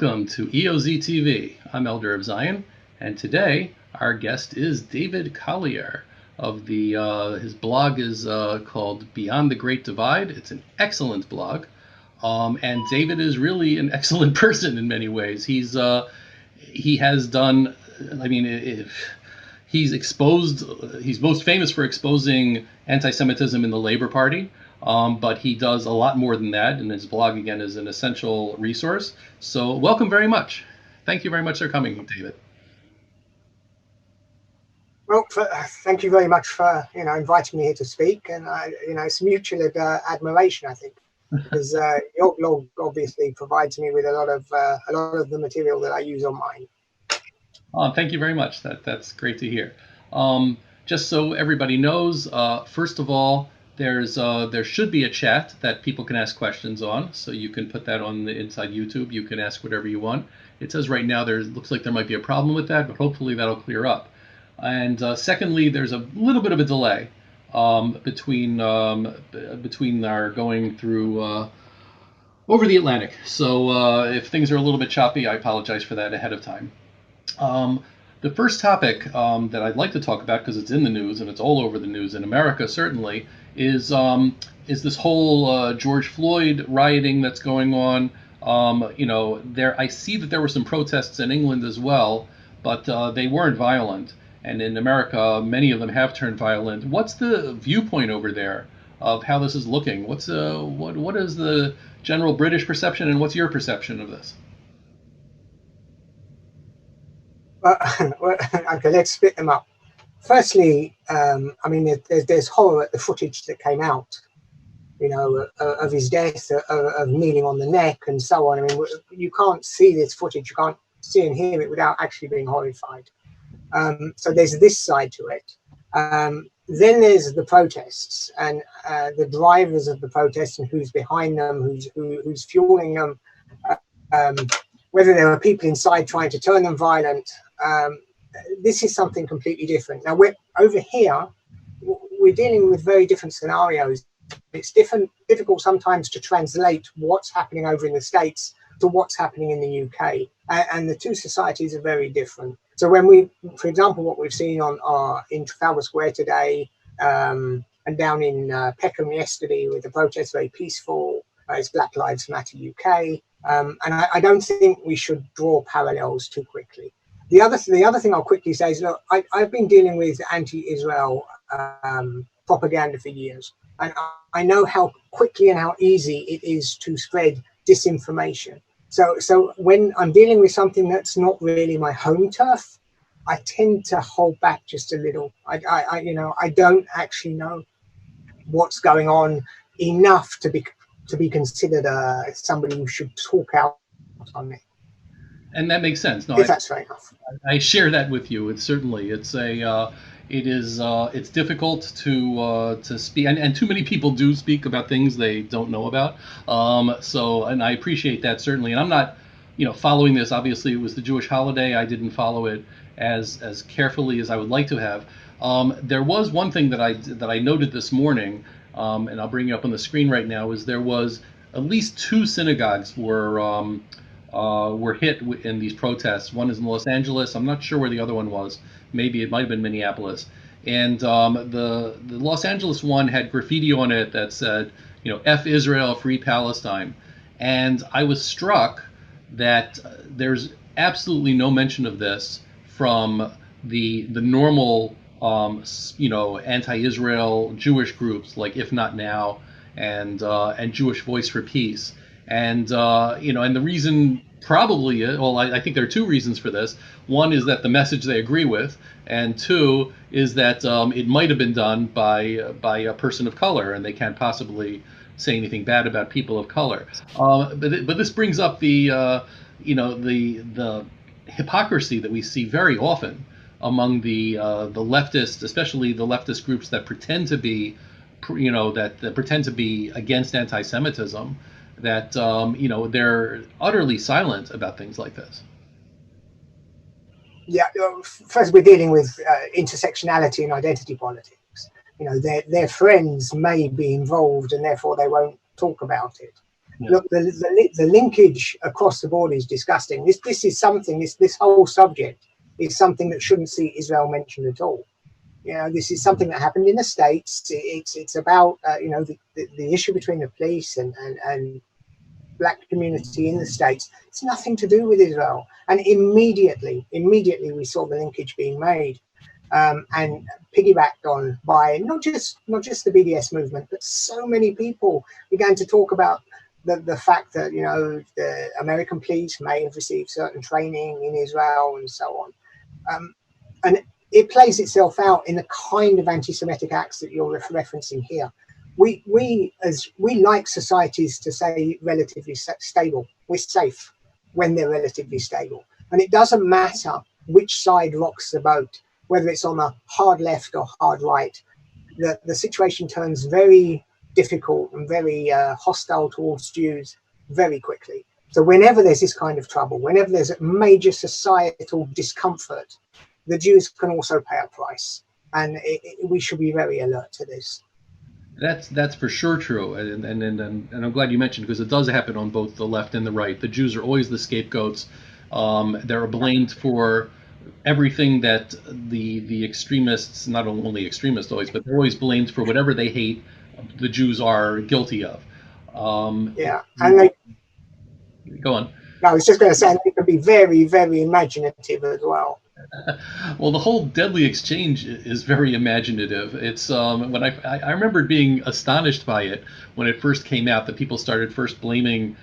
Welcome to EoZTV. I'm Elder of Zion, and today our guest is David Collier. Of the his blog is called Beyond the Great Divide. It's an excellent blog, and David is really an excellent person in many ways. He has done. I mean, he's exposed. He's most famous for exposing anti-Semitism in the Labor Party. But he does a lot more than that, and his blog, again, is an essential resource. So welcome very much. Thank you very much for coming, David. Well, thank you very much for inviting me here to speak, and it's mutual admiration, I think, because your blog obviously provides me with a lot of the material that I use on mine. Thank you very much. That's great to hear. Just so everybody knows, first of all, there should be a chat that people can ask questions on, so you can put that on the inside YouTube. You can ask whatever you want. It says right now looks like there might be a problem with that, but hopefully that'll clear up. And secondly, there's a little bit of a delay between our going through over the Atlantic. So if things are a little bit choppy, I apologize for that ahead of time. The first topic that I'd like to talk about, because it's in the news and it's all over the news in America certainly, is this whole George Floyd rioting that's going on. I see that there were some protests in England as well, but they weren't violent. And in America, many of them have turned violent. What's the viewpoint over there of how this is looking? What is the general British perception, and what's your perception of this? Okay, let's split them up. Firstly, there's horror at the footage that came out, of his death, of kneeling on the neck and so on. I mean, you can't see this footage, you can't see and hear it without actually being horrified. So there's this side to it. Then there's the protests and the drivers of the protests and who's behind them, who's fueling them, whether there are people inside trying to turn them violent. This is something completely different. Now, over here, we're dealing with very different scenarios. It's difficult sometimes to translate what's happening over in the States to what's happening in the UK. And the two societies are very different. So when for example, what we've seen in Trafalgar Square today, and down in Peckham yesterday with the protests, very peaceful, it's Black Lives Matter UK. And I don't think we should draw parallels too quickly. The other thing I'll quickly say is, look, I've been dealing with anti-Israel propaganda for years, and I know how quickly and how easy it is to spread disinformation. So when I'm dealing with something that's not really my home turf, I tend to hold back just a little. I don't actually know what's going on enough to be considered somebody who should talk out on it. And that makes sense. No, if that's fair enough. I share that with you. It's difficult to speak, and too many people do speak about things they don't know about. And I appreciate that certainly. And I'm not, following this. Obviously, it was the Jewish holiday. I didn't follow it as carefully as I would like to have. There was one thing that I noted this morning, and I'll bring you up on the screen right now. Is there was at least two synagogues were hit in these protests. One is in Los Angeles. I'm not sure where the other one was. Maybe it might have been Minneapolis. And the Los Angeles one had graffiti on it that said, F Israel, free Palestine. And I was struck that there's absolutely no mention of this from the normal, anti-Israel Jewish groups like If Not Now and Jewish Voice for Peace. And and the reason probably, I think there are two reasons for this. One is that the message they agree with, and two is that it might have been done by a person of color, and they can't possibly say anything bad about people of color. But this brings up the hypocrisy that we see very often among the leftist, especially the leftist groups that pretend to be, that pretend to be against anti-Semitism. That they're utterly silent about things like this. Yeah, first we're dealing with intersectionality and identity politics. Their friends may be involved, and therefore they won't talk about it. Yeah. Look, the linkage across the board is disgusting. This is something. This whole subject is something that shouldn't see Israel mentioned at all. You know, this is something that happened in the States. It's about you know, the issue between the police and black community in the States. It's nothing to do with Israel. And immediately we saw the linkage being made, and piggybacked on by not just the BDS movement, but so many people began to talk about the fact that, you know, the American police may have received certain training in Israel and so on. And it plays itself out in the kind of anti-Semitic acts that you're referencing here. We like societies to say relatively stable. We're safe when they're relatively stable, and it doesn't matter which side rocks the boat, whether it's on the hard left or hard right. The situation turns very difficult and very hostile towards Jews very quickly. So whenever there's this kind of trouble, whenever there's a major societal discomfort, the Jews can also pay a price, and we should be very alert to this. That's for sure true, and I'm glad you mentioned, because it does happen on both the left and the right. The Jews are always the scapegoats. They're blamed for everything that the extremists, not only extremists always, but they're always blamed for whatever they hate. The Jews are guilty of. Yeah, and they Go on. I was just going to say they can be very, very imaginative as well. Well, the whole deadly exchange is very imaginative. It's when I remember being astonished by it when it first came out, that people started first blaming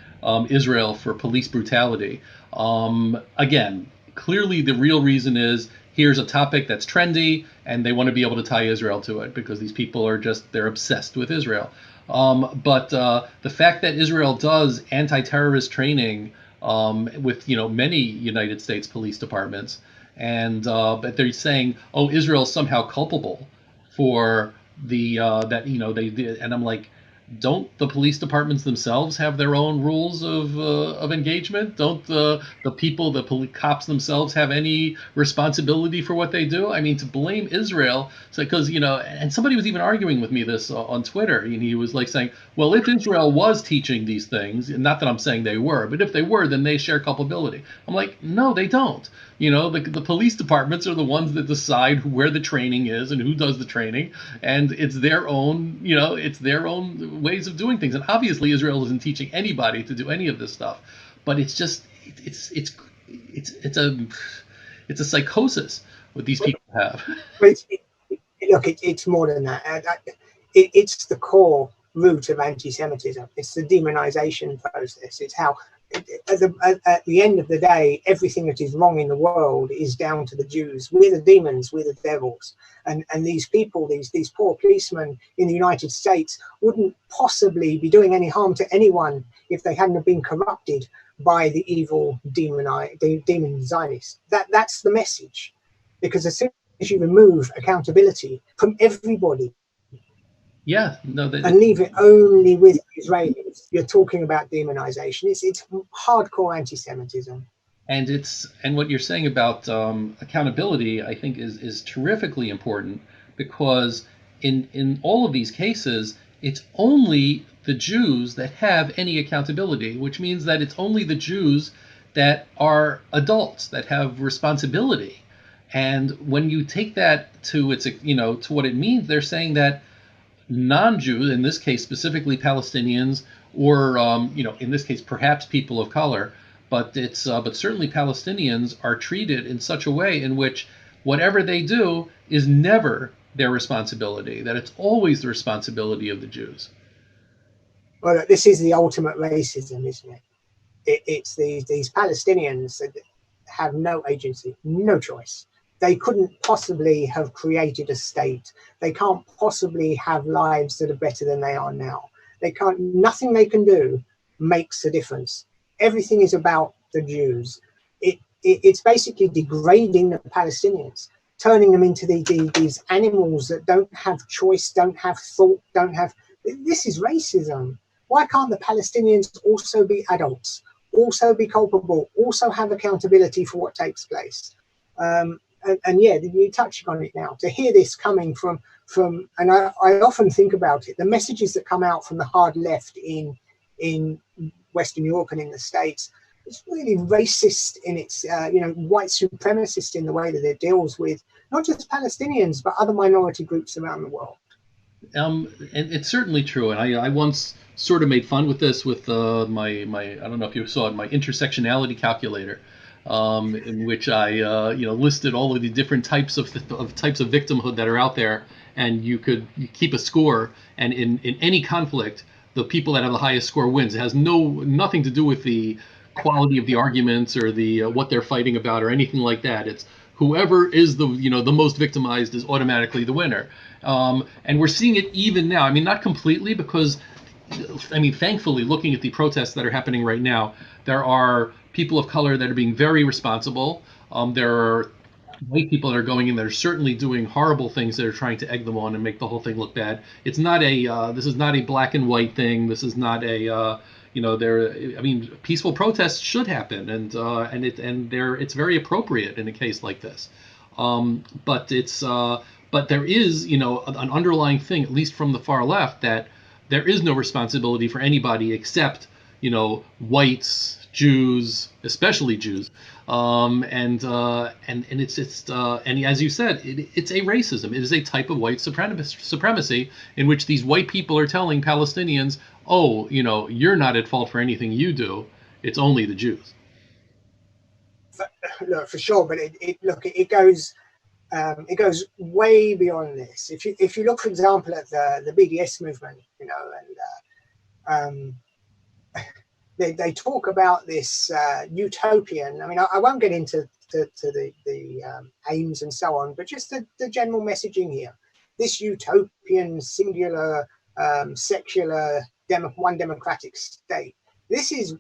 Israel for police brutality. Again, clearly the real reason is, here's a topic that's trendy and they want to be able to tie Israel to it, because these people are they're obsessed with Israel. But the fact that Israel does anti-terrorist training with, you know, many United States police departments, and but they're saying, oh, Israel's somehow culpable for the that, you know, they did, and I'm like, don't the police departments themselves have their own rules of engagement? Don't the people, the cops themselves, have any responsibility for what they do? I mean, to blame Israel, because, you know, and somebody was even arguing with me this on Twitter, and he was like saying, well, if Israel was teaching these things, and not that I'm saying they were, but if they were, then they share culpability. I'm like, no, they don't. You know, the police departments are the ones that decide where the training is and who does the training, and it's their own, you know, it's their own ways of doing things. And obviously Israel isn't teaching anybody to do any of this stuff, but it's just it's a psychosis what these people have. But look, it's more than that. It's the core root of anti-Semitism. It's the demonization process. It's how, at the end of the day, everything that is wrong in the world is down to the Jews. We're the demons, we're the devils. And these people, these poor policemen in the United States, wouldn't possibly be doing any harm to anyone if they hadn't been corrupted by the evil demon Zionists. That's the message. Because as soon as you remove accountability from everybody, Yeah, no, and leave it only with Israelis, you're talking about demonization. It's hardcore anti-Semitism. And what you're saying about accountability, I think, is terrifically important, because in all of these cases, it's only the Jews that have any accountability, which means that it's only the Jews that are adults, that have responsibility. And when you take that to its, you know, to what it means, they're saying that non-Jews, in this case specifically Palestinians, or you know, in this case perhaps people of color, but certainly Palestinians are treated in such a way in which whatever they do is never their responsibility, that it's always the responsibility of the Jews. Well, this is the ultimate racism, isn't it? It's these Palestinians that have no agency, no choice. They couldn't possibly have created a state. They can't possibly have lives that are better than they are now. They can't. Nothing they can do makes a difference. Everything is about the Jews. It's basically degrading the Palestinians, turning them into these animals that don't have choice, don't have thought, don't have. This is racism. Why can't the Palestinians also be adults, also be culpable, also have accountability for what takes place? And yeah, you're touching on it now. To hear this coming from and I often think about it, the messages that come out from the hard left in in Western Europe and in the States, it's really racist in its, white supremacist in the way that it deals with not just Palestinians, but other minority groups around the world. And it's certainly true. And I once sort of made fun with this with my I don't know if you saw it, my intersectionality calculator, in which I listed all of the different types of victimhood that are out there, and you keep a score, and in any conflict, the people that have the highest score wins. It has nothing to do with the quality of the arguments or the what they're fighting about or anything like that. It's whoever is the most victimized is automatically the winner. And we're seeing it even now. I mean, not completely, because thankfully, looking at the protests that are happening right now, there are people of color that are being very responsible. There are white people that are going in that are certainly doing horrible things that are trying to egg them on and make the whole thing look bad. It's not this is not a black and white thing. This is not a peaceful protests should happen, and it's very appropriate in a case like this. But there is, an underlying thing, at least from the far left, that there is no responsibility for anybody except, whites, Jews, especially Jews, and as you said, it's a racism. It is a type of white supremacy in which these white people are telling Palestinians, oh, you're not at fault for anything you do. It's only the Jews. Look, for sure, but it goes way beyond this. If you look, for example, at the BDS movement, and they talk about this utopian. I mean, I won't get into the aims and so on, but just the general messaging here. This utopian, singular, secular, one democratic state. This is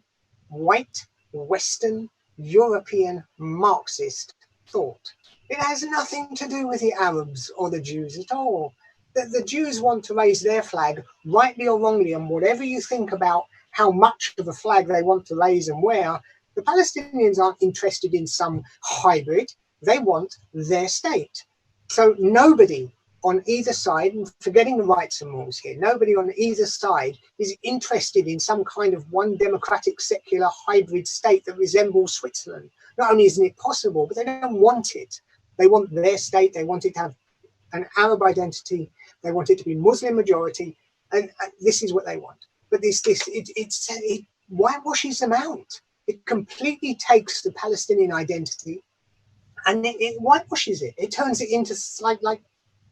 white, Western, European, Marxist thought. It has nothing to do with the Arabs or the Jews at all. The Jews want to raise their flag, rightly or wrongly, and whatever you think about how much of a flag they want to raise and where, the Palestinians aren't interested in some hybrid. They want their state. So nobody on either side, and forgetting the rights and wrongs here, nobody on either side is interested in some kind of one democratic, secular, hybrid state that resembles Switzerland. Not only isn't it possible, but they don't want it. They want their state. They want it to have an Arab identity. They want it to be Muslim majority, and this is what they want. But it whitewashes them out. It completely takes the Palestinian identity and it whitewashes it. It turns it into like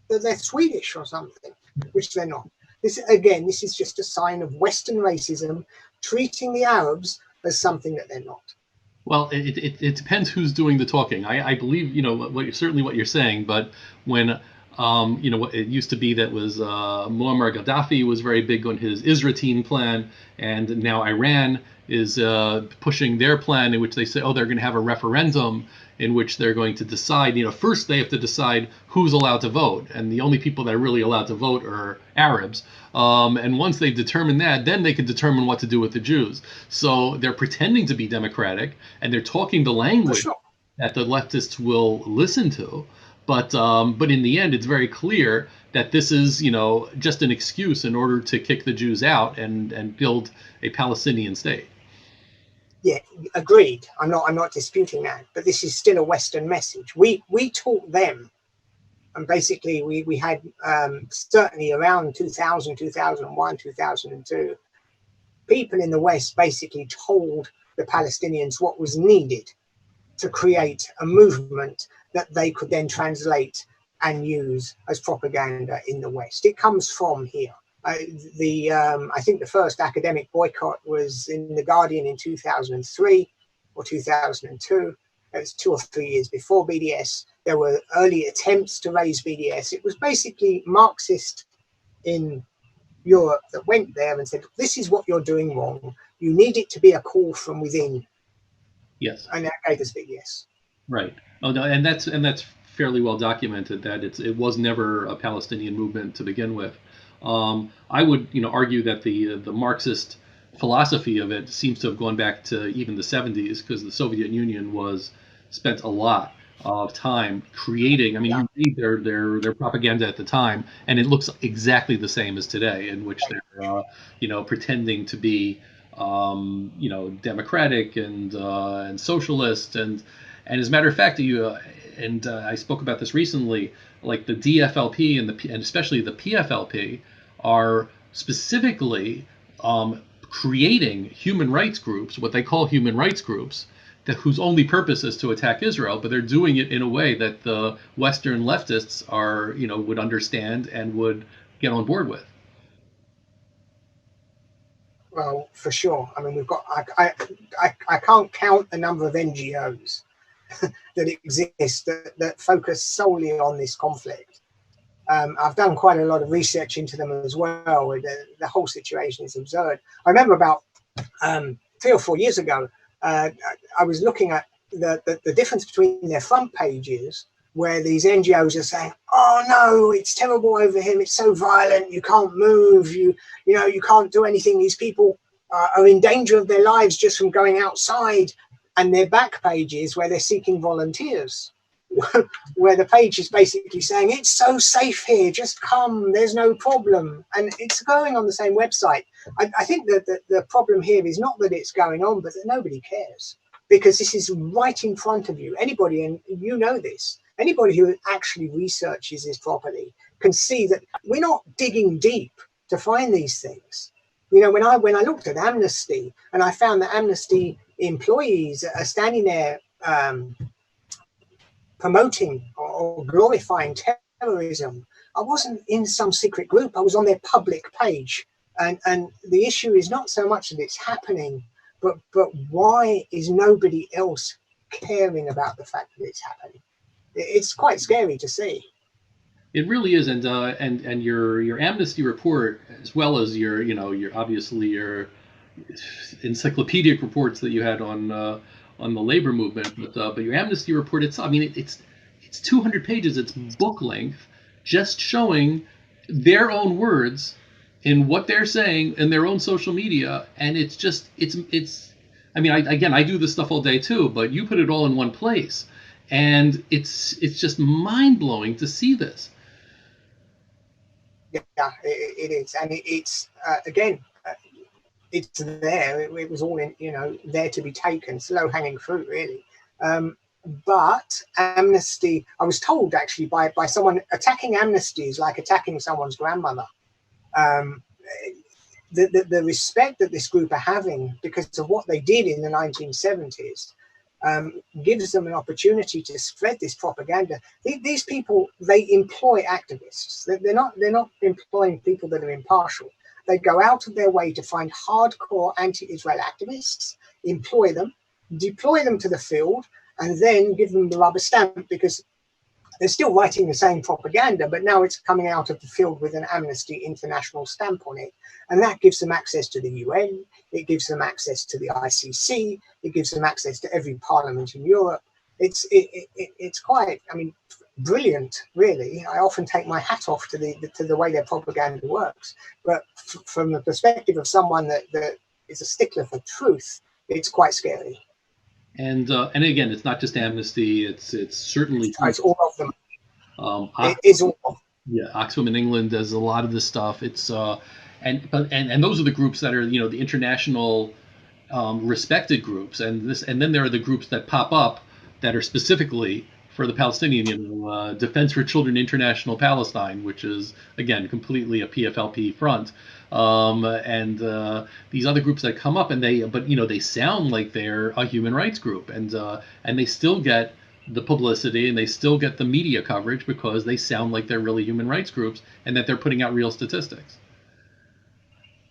they're Swedish or something, which they're not. This is just a sign of Western racism, treating the Arabs as something that they're not. Well, it depends who's doing the talking. I believe certainly what you're saying, but when what it used to be that was Muammar Gaddafi was very big on his Israel plan, and now Iran is pushing their plan in which they say, oh, they're going to have a referendum in which they're going to decide, first they have to decide who's allowed to vote. And the only people that are really allowed to vote are Arabs. And once they've determined that, then they can determine what to do with the Jews. So they're pretending to be democratic, and they're talking the language that the leftists will listen to. But in the end, it's very clear that this is, just an excuse in order to kick the Jews out and build a Palestinian state. Yeah, agreed. I'm not disputing that, but this is still a Western message. We taught them, and basically we had certainly around 2000, 2001, 2002, people in the West basically told the Palestinians what was needed to create a movement that they could then translate and use as propaganda in the West. It comes from here. I think the first academic boycott was in The Guardian in 2003 or 2002. It was 2 or 3 years before BDS. There were early attempts to raise BDS. It was basically Marxist in Europe that went there and said, this is what you're doing wrong. You need it to be a call from within. Yes. And that gave us BDS. Right. Oh, no, and that's fairly well documented that it was never a Palestinian movement to begin with. I would, argue that the Marxist philosophy of it seems to have gone back to even the 70s, because the Soviet Union spent a lot of time creating. I mean, you read their propaganda at the time, and it looks exactly the same as today, in which they're, pretending to be democratic and socialist, and as a matter of fact, I spoke about this recently. Like the DFLP and especially the PFLP are specifically creating human rights groups, what they call human rights groups, whose only purpose is to attack Israel, but they're doing it in a way that the Western leftists would understand and would get on board with. Well, for sure. I mean, I can't count the number of NGOs that exist that focus solely on this conflict. I've done quite a lot of research into them as well. The whole situation is absurd. I remember about 3 or 4 years ago, I was looking at the difference between their front pages, where these NGOs are saying, "Oh no, it's terrible over him. It's so violent. You can't move. You can't do anything. These people are in danger of their lives just from going outside." And their back pages, where they're seeking volunteers, where the page is basically saying, "It's so safe here. Just come. There's no problem." And it's going on the same website. I think that the problem here is not that it's going on, but that nobody cares, because this is right in front of you. Anybody, and you know this, anybody who actually researches this properly can see that we're not digging deep to find these things. When I looked at Amnesty and I found that Amnesty employees are standing there promoting or glorifying terrorism, I wasn't in some secret group. I was on their public page. And the issue is not so much that it's happening, but why is nobody else caring about the fact that it's happening? It's quite scary to see. It really is, and your Amnesty report, as well as your obviously your encyclopedic reports that you had on the labor movement, but your Amnesty report, it's 200 pages, it's book length, just showing their own words in what they're saying in their own social media, and it's. I mean, I do this stuff all day too, but you put it all in one place, and it's just mind blowing to see this. Yeah, it is, and it's again, it's there. It was all there to be taken, slow hanging fruit, really. But Amnesty, I was told actually by someone, attacking Amnesty is like attacking someone's grandmother. The respect that this group are having because of what they did in the 1970s gives them an opportunity to spread this propaganda. These people, they employ activists. They're not employing people that are impartial. They go out of their way to find hardcore anti-Israel activists, employ them, deploy them to the field, and then give them the rubber stamp, because they're still writing the same propaganda, but now it's coming out of the field with an Amnesty International stamp on it. And that gives them access to the UN, it gives them access to the ICC, it gives them access to every parliament in Europe. It's quite, brilliant, really. I often take my hat off to the way their propaganda works. But from the perspective of someone that is a stickler for truth, it's quite scary. And again, it's not just Amnesty. It's certainly it's all of them. It is all of them. Yeah, Oxfam in England does a lot of this stuff. It's and those are the groups that are the international respected groups, and then there are the groups that pop up that are specifically for the Palestinian Defense for Children International Palestine, which is again completely a PFLP front. And these other groups that come up, and they sound like they're a human rights group, and they still get the publicity and they still get the media coverage because they sound like they're really human rights groups and that they're putting out real statistics.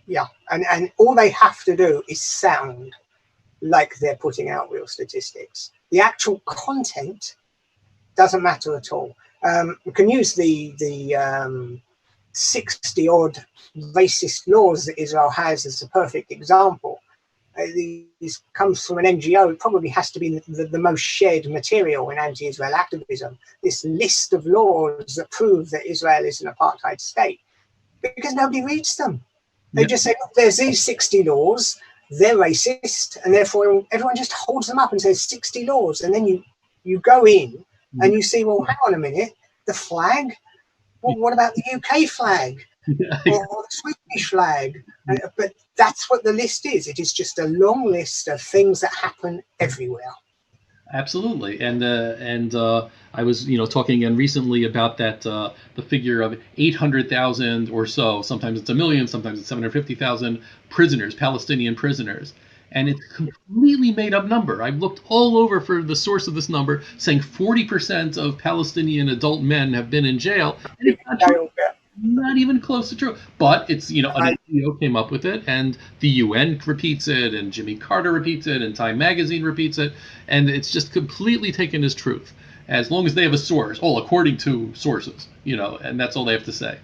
Yeah, and all they have to do is sound like they're putting out real statistics. The actual content doesn't matter at all. We can use the 60-odd racist laws that Israel has as a perfect example. This comes from an NGO. It probably has to be the most shared material in anti-Israel activism. This list of laws that prove that Israel is an apartheid state, because nobody reads them. They just say, look, there's these 60 laws, they're racist, and therefore everyone just holds them up and says 60 laws. And then you go in and you see, well, hang on a minute, the flag? Well, what about the UK flag? or the Swedish flag. But that's what the list is. It is just a long list of things that happen everywhere. Absolutely, and I was talking again recently about that the figure of 800,000 or so. Sometimes it's a million, sometimes it's 750,000 prisoners, Palestinian prisoners, and it's a completely made up number. I've looked all over for the source of this number, saying 40% of Palestinian adult men have been in jail, and it's not true. Not even close to true. But it's, an NGO came up with it, and the UN repeats it, and Jimmy Carter repeats it, and Time Magazine repeats it, and it's just completely taken as truth. As long as they have a source, according to sources, and that's all they have to say.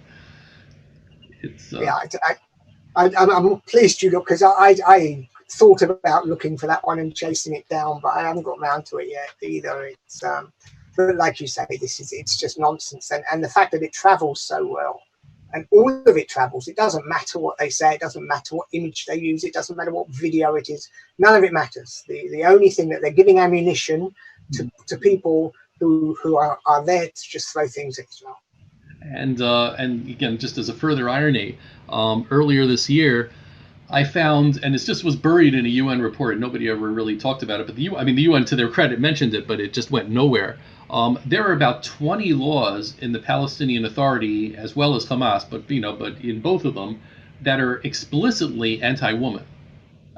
It's I'm pleased you look, because I thought about looking for that one and chasing it down, but I haven't got around to it yet either. It's but like you say, it's just nonsense, and the fact that it travels so well, and all of it travels. It doesn't matter what they say. It doesn't matter what image they use. It doesn't matter what video it is. None of it matters. The only thing that they're giving ammunition to people who are there to just throw things at Israel. And again, just as a further irony, earlier this year, I found, and it just was buried in a UN report. Nobody ever really talked about it, but the UN, to their credit, mentioned it, but it just went nowhere. There are about 20 laws in the Palestinian Authority as well as Hamas, but in both of them, that are explicitly anti-woman.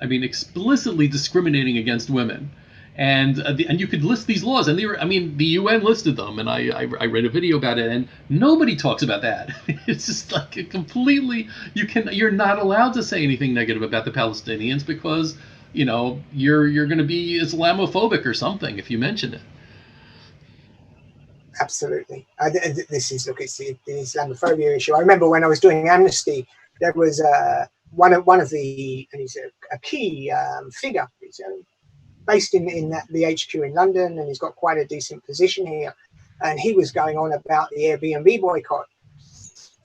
I mean, explicitly discriminating against women. And you could list these laws, and the UN listed them, and I read a video about it, and nobody talks about that. It's just like a completely, you're not allowed to say anything negative about the Palestinians because you're going to be Islamophobic or something if you mention it. Absolutely. It's the Islamophobia issue. I remember when I was doing Amnesty, there was one of the, and he's a key figure. He's based in the HQ in London, and he's got quite a decent position here. And he was going on about the Airbnb boycott.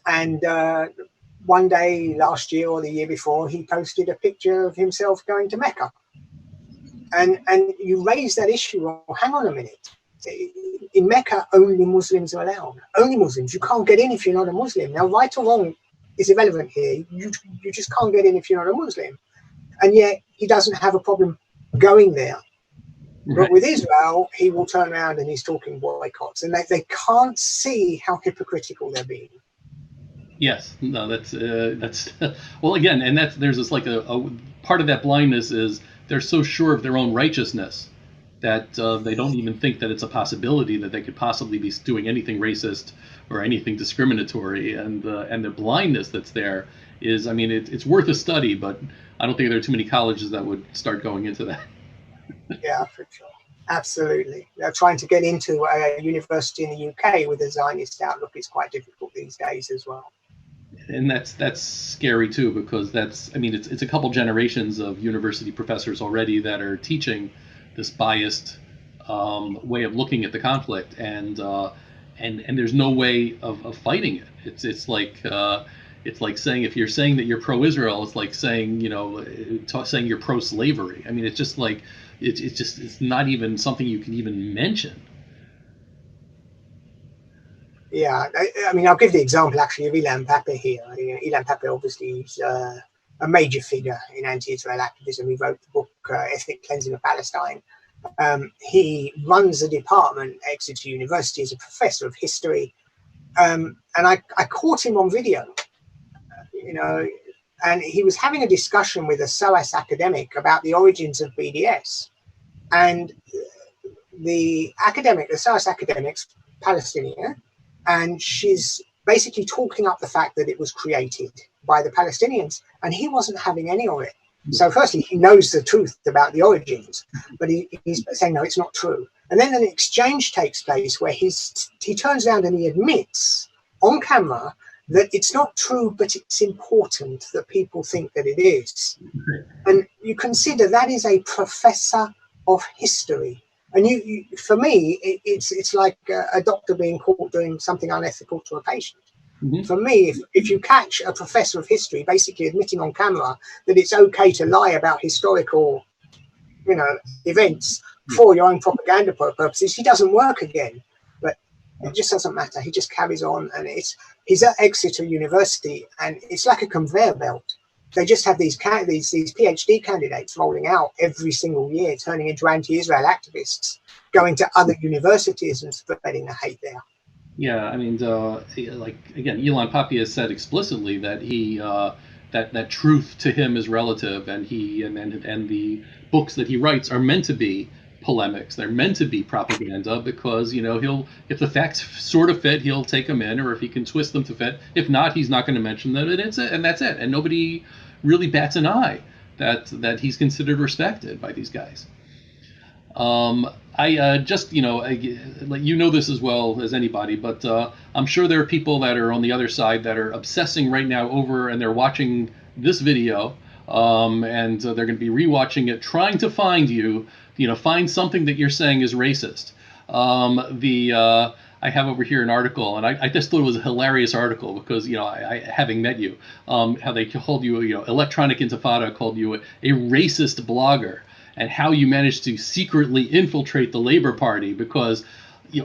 And one day last year or the year before, he posted a picture of himself going to Mecca. And you raise that issue. Well, hang on a minute. In Mecca, only Muslims are allowed. Only Muslims. You can't get in if you're not a Muslim. Now, right or wrong is irrelevant here. You just can't get in if you're not a Muslim. And yet he doesn't have a problem going there. Right. But with Israel, he will turn around and he's talking boycotts, and they can't see how hypocritical they're being. Yes, no, that's well, again, and there's this like a part of that blindness is they're so sure of their own righteousness that they don't even think that it's a possibility that they could possibly be doing anything racist or anything discriminatory, and the blindness that's there is, it's worth a study, but I don't think there are too many colleges that would start going into that. Yeah, for sure. Absolutely. They're trying to get into a university in the UK with a Zionist outlook is quite difficult these days as well. And that's scary too, because it's a couple generations of university professors already that are teaching this biased way of looking at the conflict, and there's no way of fighting it. It's like saying, if you're saying that you're pro-Israel, it's like saying saying you're pro-slavery. It's just like it's not even something you can even mention. Yeah, I'll give the example actually of Ilan Pappé here. Ilan Pappé obviously is a major figure in anti-Israel activism. He wrote the book Ethnic Cleansing of Palestine. He runs a department at Exeter University as a professor of history, and I caught him on video. And he was having a discussion with a SOAS academic about the origins of BDS. And the SOAS academic's Palestinian, and she's basically talking up the fact that it was created by the Palestinians, and he wasn't having any of it. So firstly, he knows the truth about the origins, but he's saying, no, it's not true. And then an exchange takes place where he turns around and he admits on camera that it's not true, but it's important that people think that it is. And you consider that is a professor of history. And for me, it's like a doctor being caught doing something unethical to a patient. Mm-hmm. For me, if you catch a professor of history basically admitting on camera that it's okay to lie about historical, events for your own propaganda purposes, he doesn't work again. But It just doesn't matter. He just carries on, and he's at Exeter University, and it's like a conveyor belt. They just have these PhD candidates rolling out every single year, turning into anti-Israel activists, going to other universities and spreading the hate there. Yeah, I mean, like again, Elon Papi has said explicitly that he that truth to him is relative, and and the books that he writes are meant to be polemics. They're meant to be propaganda because he'll, if the facts sort of fit, he'll take them in, or if he can twist them to fit. If not, he's not going to mention them, and that's it. And nobody really bats an eye that he's considered respected by these guys. I just, this as well as anybody, but I'm sure there are people that are on the other side that are obsessing right now over, and they're watching this video, and they're going to be rewatching it, trying to find find something that you're saying is racist. I have over here an article, and I just thought it was a hilarious article because, I having met you, how they called you, Electronic Intifada called you a racist blogger, and how you managed to secretly infiltrate the Labour Party because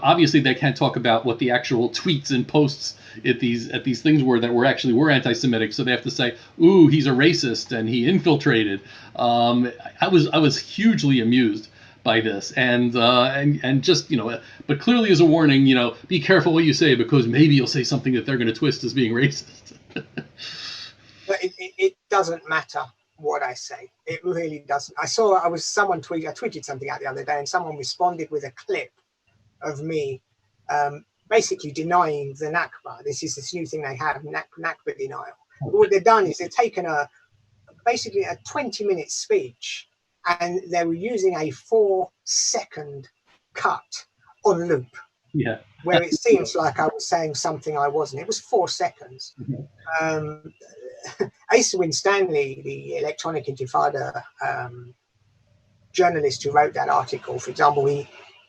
obviously they can't talk about what the actual tweets and posts at these things were that were anti-Semitic, so they have to say, "Ooh, he's a racist and he infiltrated." I was hugely amused by this, and just but clearly as a warning, be careful what you say because maybe you'll say something that they're going to twist as being racist. But it doesn't matter what I say. It really doesn't. I tweeted something out the other day, and someone responded with a clip of me basically denying the Nakba. This is this new thing they have, Nakba denial. But what they've done is they've taken basically a 20-minute speech, and they were using a 4-second cut on loop. Yeah. Where it seems like I was saying something I wasn't. It was 4 seconds. Mm-hmm. Asa Winstanley, the Electronic Intifada journalist who wrote that article, for example,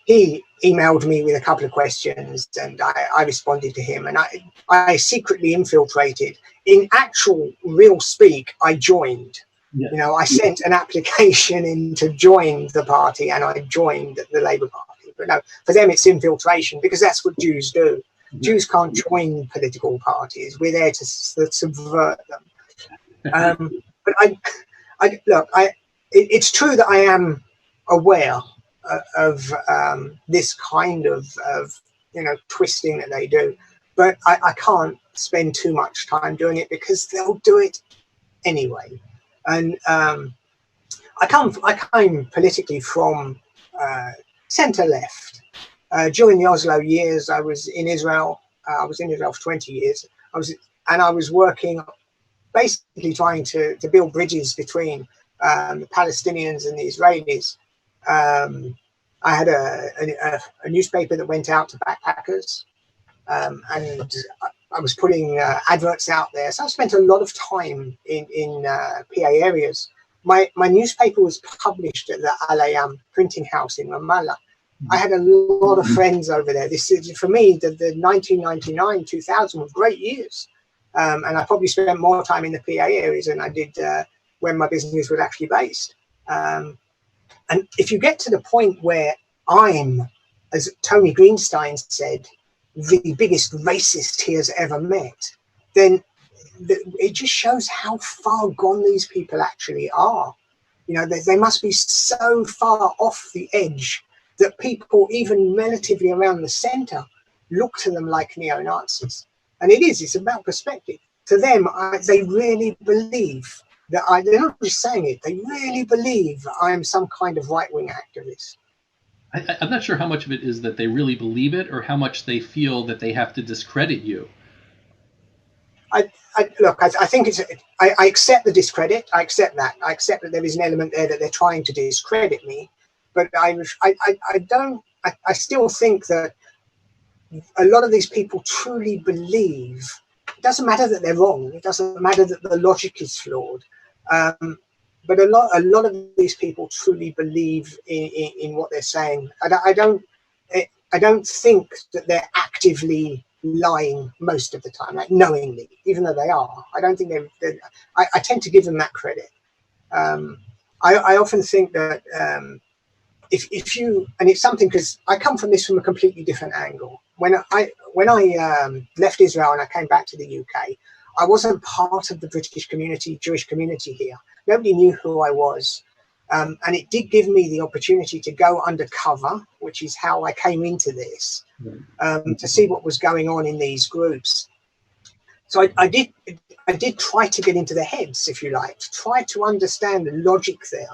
he emailed me with a couple of questions, and I responded to him, and I secretly infiltrated. In actual real speak, I joined. Yeah. I sent an application in to join the party, and I joined the Labour Party. But no, for them it's infiltration because that's what Jews do. Jews can't join political parties. We're there to subvert them. But it's true that I am aware of this kind of twisting that they do, but I can't spend too much time doing it because they'll do it anyway. And I came politically from centre left. During the Oslo years, I was in Israel. I was in Israel for 20 years. I was working, basically trying to build bridges between the Palestinians and the Israelis. I had a newspaper that went out to backpackers, and I was putting adverts out there. So I spent a lot of time in PA areas. My newspaper was published at the Al Ayam printing house in Ramallah. I had a lot of friends over there. This is, for me, the 1999, 2000 were great years. And I probably spent more time in the PA areas than I did when my business was actually based. And if you get to the point where I'm, as Tony Greenstein said, the biggest racist he has ever met, then it just shows how far gone these people actually are. They must be so far off the edge that people, even relatively around the centre, look to them like neo-Nazis. And it's about perspective. To them, they really believe that they're not just saying it, they really believe I'm some kind of right-wing activist. I'm not sure how much of it is that they really believe it or how much they feel that they have to discredit you. I think I accept the discredit. I accept that. I accept that there is an element there that they're trying to discredit me. But I still think that a lot of these people truly believe. It doesn't matter that they're wrong. It doesn't matter that the logic is flawed. But a lot of these people truly believe in what they're saying. I don't think that they're actively lying most of the time, like knowingly, even though they are. I don't think I tend to give them that credit. I often think that if you, and it's something, because I come from this from a completely different angle. when I left Israel and I came back to the UK, I wasn't part of the British community, Jewish community here. Nobody knew who I was. And it did give me the opportunity to go undercover, which is how I came into this, to see what was going on in these groups. So I did try to get into their heads, if you like, to try to understand the logic there.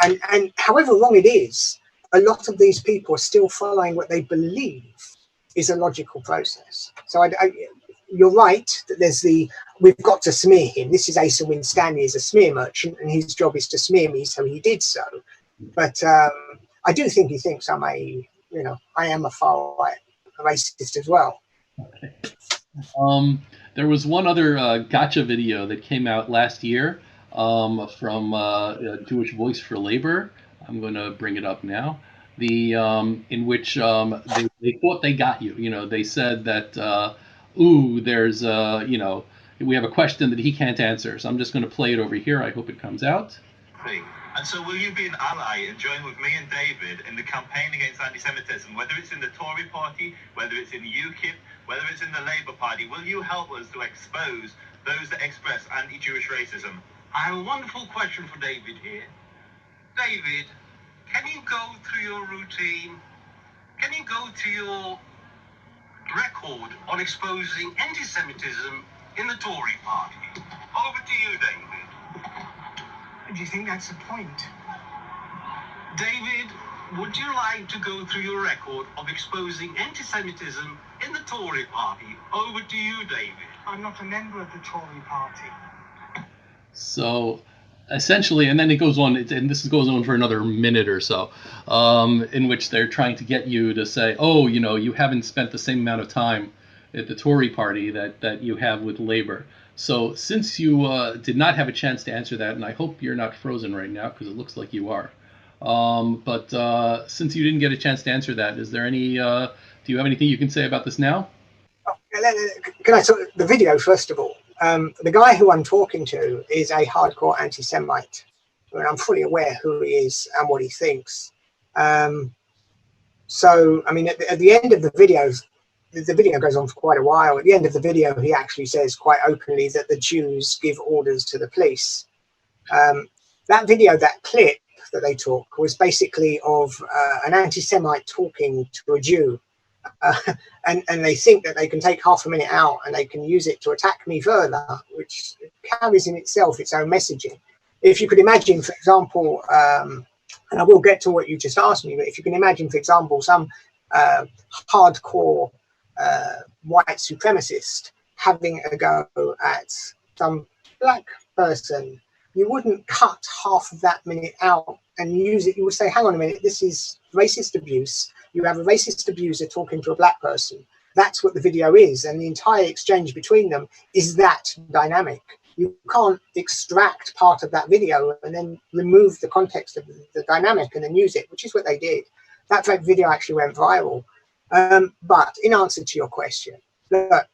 And however wrong it is, a lot of these people are still following what they believe is a logical process. So you're right that we've got to smear him. This is Asa Winstanley is a smear merchant, and his job is to smear me, so he did so. But I do think he thinks I am a far right racist as well. Okay. There was one other gotcha video that came out last year from Jewish Voice for Labor. I'm going to bring it up now. In which they thought they got you. You know, they said that, there's we have a question that he can't answer. So I'm just going to play it over here. I hope it comes out. And so will you be an ally and join with me and David in the campaign against anti-Semitism, whether it's in the Tory party, whether it's in UKIP, whether it's in the Labour Party? Will you help us to expose those that express anti-Jewish racism? I have a wonderful question for David here. David, can you go through your routine? Can you go to your record on exposing anti-Semitism in the Tory party? Over to you, David. Do you think that's the point? David, would you like to go through your record of exposing anti-Semitism in the Tory party? Over to you, David. I'm not a member of the Tory party. So essentially, and then it goes on, and this goes on for another minute or so, in which they're trying to get you to say, oh, you haven't spent the same amount of time at the Tory party that you have with Labour. So since you did not have a chance to answer that, and I hope you're not frozen right now because it looks like you are, but since you didn't get a chance to answer that, is there any, do you have anything you can say about this now? Can I talk the video first of all? The guy who I'm talking to is a hardcore anti-Semite. And I'm fully aware who he is and what he thinks. So, I mean, at the end of the video goes on for quite a while. At the end of the video, he actually says quite openly that the Jews give orders to the police. That video, that clip that they took, was basically of an anti-Semite talking to a Jew. And they think that they can take half a minute out and they can use it to attack me further, which carries in itself its own messaging. If you could imagine, for example, and I will get to what you just asked me, but if you can imagine, for example, some hardcore white supremacist having a go at some black person, you wouldn't cut half of that minute out and use it. You would say, hang on a minute, this is racist abuse. You have a racist abuser talking to a black person. That's what the video is. And the entire exchange between them is that dynamic. You can't extract part of that video and then remove the context of the dynamic and then use it, which is what they did. That video actually went viral. But in answer to your question, look,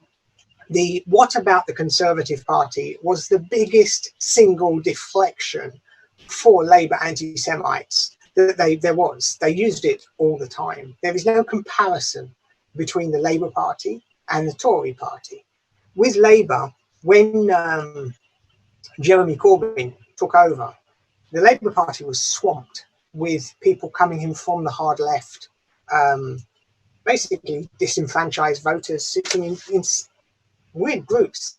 what about the Conservative Party was the biggest single deflection for Labour anti-Semites that there was. They used it all the time. There is no comparison between the Labour Party and the Tory Party. With Labour, when Jeremy Corbyn took over, the Labour Party was swamped with people coming in from the hard left, basically disenfranchised voters sitting in weird groups.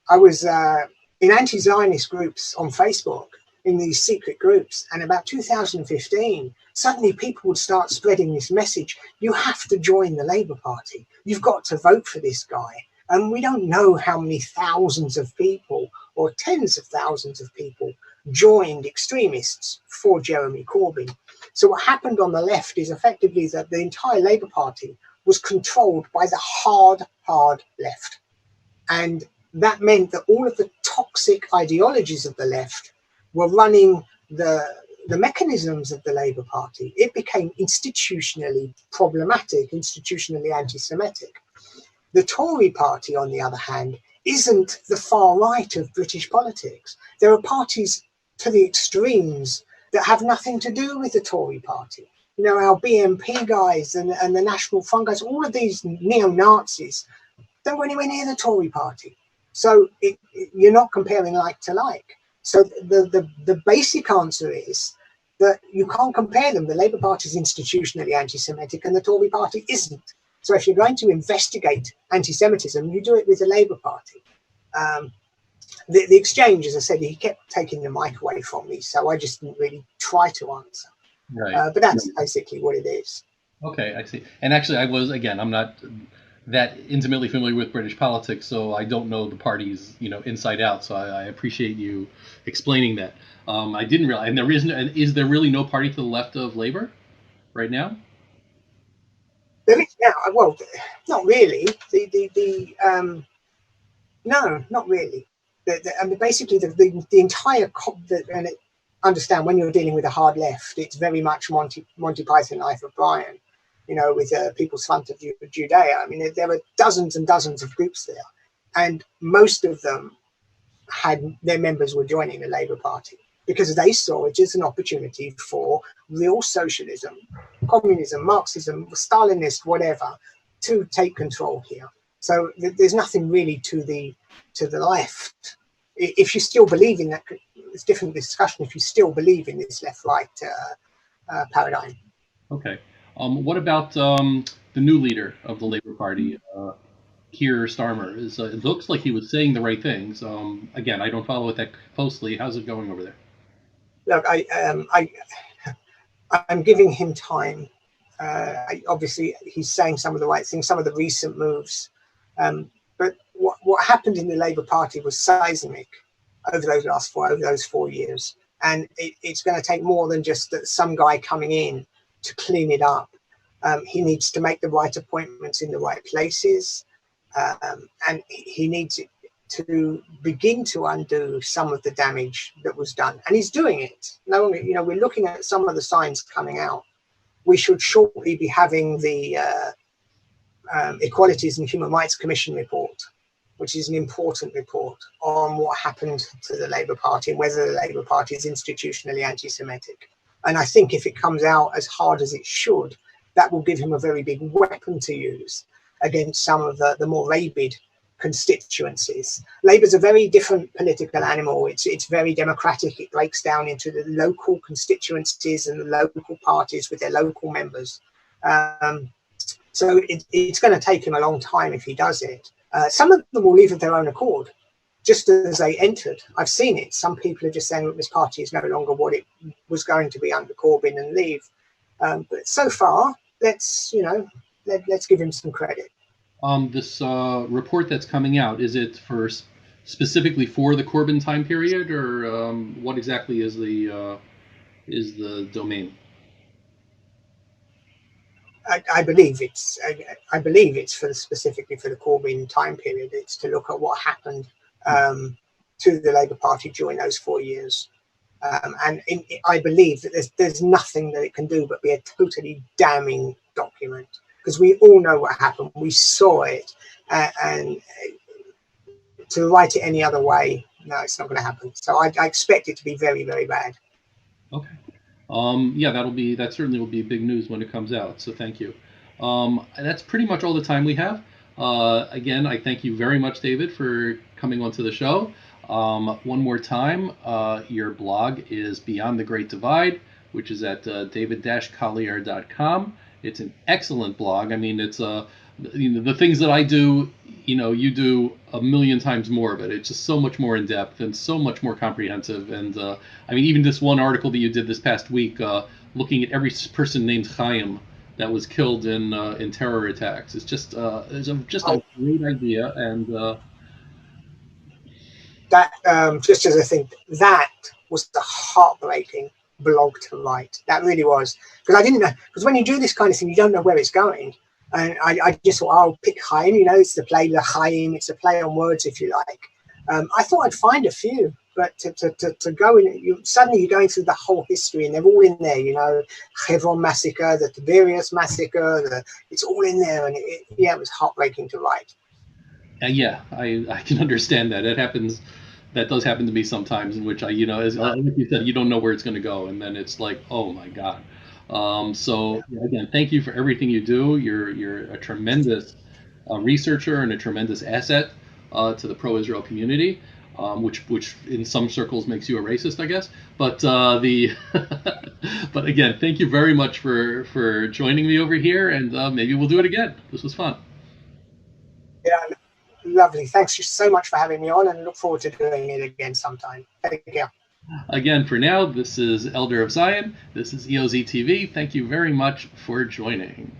I was in anti-Zionist groups on Facebook, in these secret groups, and about 2015 suddenly people would start spreading this message: you have to join the Labour Party, you've got to vote for this guy. And we don't know how many thousands of people or tens of thousands of people joined extremists for Jeremy Corbyn. So what happened on the left is effectively that the entire Labour Party was controlled by the hard left, and that meant that all of the toxic ideologies of the left were running the mechanisms of the Labour Party. It became institutionally problematic, institutionally anti-Semitic. The Tory Party, on the other hand, isn't the far right of British politics. There are parties to the extremes that have nothing to do with the Tory Party. you know, our BNP guys and the National Front guys, all of these neo-Nazis don't go anywhere near the Tory party. So you're not comparing like to like. So the basic answer is that you can't compare them. The Labour Party is institutionally anti-Semitic and the Tory party isn't. So if you're going to investigate anti-Semitism, you do it with the Labour Party. The exchange, as I said, he kept taking the mic away from me, so I just didn't really try to answer. Right. But that's basically what it is. Okay, I see. And actually, I'm not that intimately familiar with British politics, so I don't know the parties, inside out. So I appreciate you explaining that. I didn't realize, and is there really no party to the left of Labour right now? There is now. Well, not really. No, not really. I mean, basically, the entire and understand when you're dealing with a hard left, it's very much Monty Python, Life of Brian, with People's Front of Judea. I mean, there were dozens and dozens of groups there, and most of them had their members were joining the Labour Party because they saw it as an opportunity for real socialism, communism, Marxism, Stalinist, whatever, to take control here. So there's nothing really to the left. If you still believe in that, it's a different discussion. If you still believe in this left-right paradigm. Okay. What about the new leader of the Labour Party, Keir Starmer? It looks like he was saying the right things. Again, I don't follow it that closely. How's it going over there? Look, I'm giving him time. Obviously, he's saying some of the right things, some of the recent moves. But what happened in the Labour Party was seismic over those 4 years. And it's going to take more than just some guy coming in to clean it up. He needs to make the right appointments in the right places. And he needs to begin to undo some of the damage that was done. And he's doing it. No, we're looking at some of the signs coming out. We should shortly be having the Equalities and Human Rights Commission report, which is an important report on what happened to the Labour Party and whether the Labour Party is institutionally anti-Semitic. And I think if it comes out as hard as it should, that will give him a very big weapon to use against some of the more rabid constituencies. Labour's a very different political animal. It's very democratic. It breaks down into the local constituencies and the local parties with their local members. So it's going to take him a long time if he does it. Some of them will leave of their own accord, just as they entered. I've seen it. Some people are just saying that this party is no longer what it was going to be under Corbyn and leave. But so far, let's give him some credit. This report that's coming out, is it specifically for the Corbyn time period, or what exactly is the domain? I believe it's specifically for the Corbyn time period. It's to look at what happened to the Labour Party during those 4 years, and I believe that there's nothing that it can do but be a totally damning document, because we all know what happened. We saw it, and to write it any other way, no, it's not going to happen. So I expect it to be very, very bad. Okay. Yeah, that certainly will be big news when it comes out. So thank you. That's pretty much all the time we have. Again, I thank you very much, David, for coming onto the show. One more time, your blog is Beyond the Great Divide, which is at david-collier.com. It's an excellent blog. I mean, it's the things that I do, you do a million times more of it. It's just so much more in depth and so much more comprehensive. And I mean, even this one article that you did this past week, looking at every person named Chaim that was killed in terror attacks, it's just a great idea. And that just as I think that was the heartbreaking blog to write. That really was, because I didn't know, because when you do this kind of thing, you don't know where it's going. And I just thought, I'll pick Chaim, it's the play L'Chaim, it's a play on words, if you like. I thought I'd find a few, but to go in, suddenly you're going through the whole history, and they're all in there, Hebron massacre, the Tiberias massacre, it's all in there, and it was heartbreaking to write. Yeah, I can understand that. It happens. That does happen to me sometimes, in which as like you said, you don't know where it's going to go, and then it's like, oh my God. So again, thank you for everything you do. You're a tremendous researcher and a tremendous asset to the pro-Israel community, which in some circles makes you a racist, I guess. But but again, thank you very much for joining me over here, and maybe we'll do it again. This was fun. Yeah, lovely. Thanks so much for having me on, and look forward to doing it again sometime. Take care. Again, for now, this is Elder of Zion. This is EoZTV. Thank you very much for joining.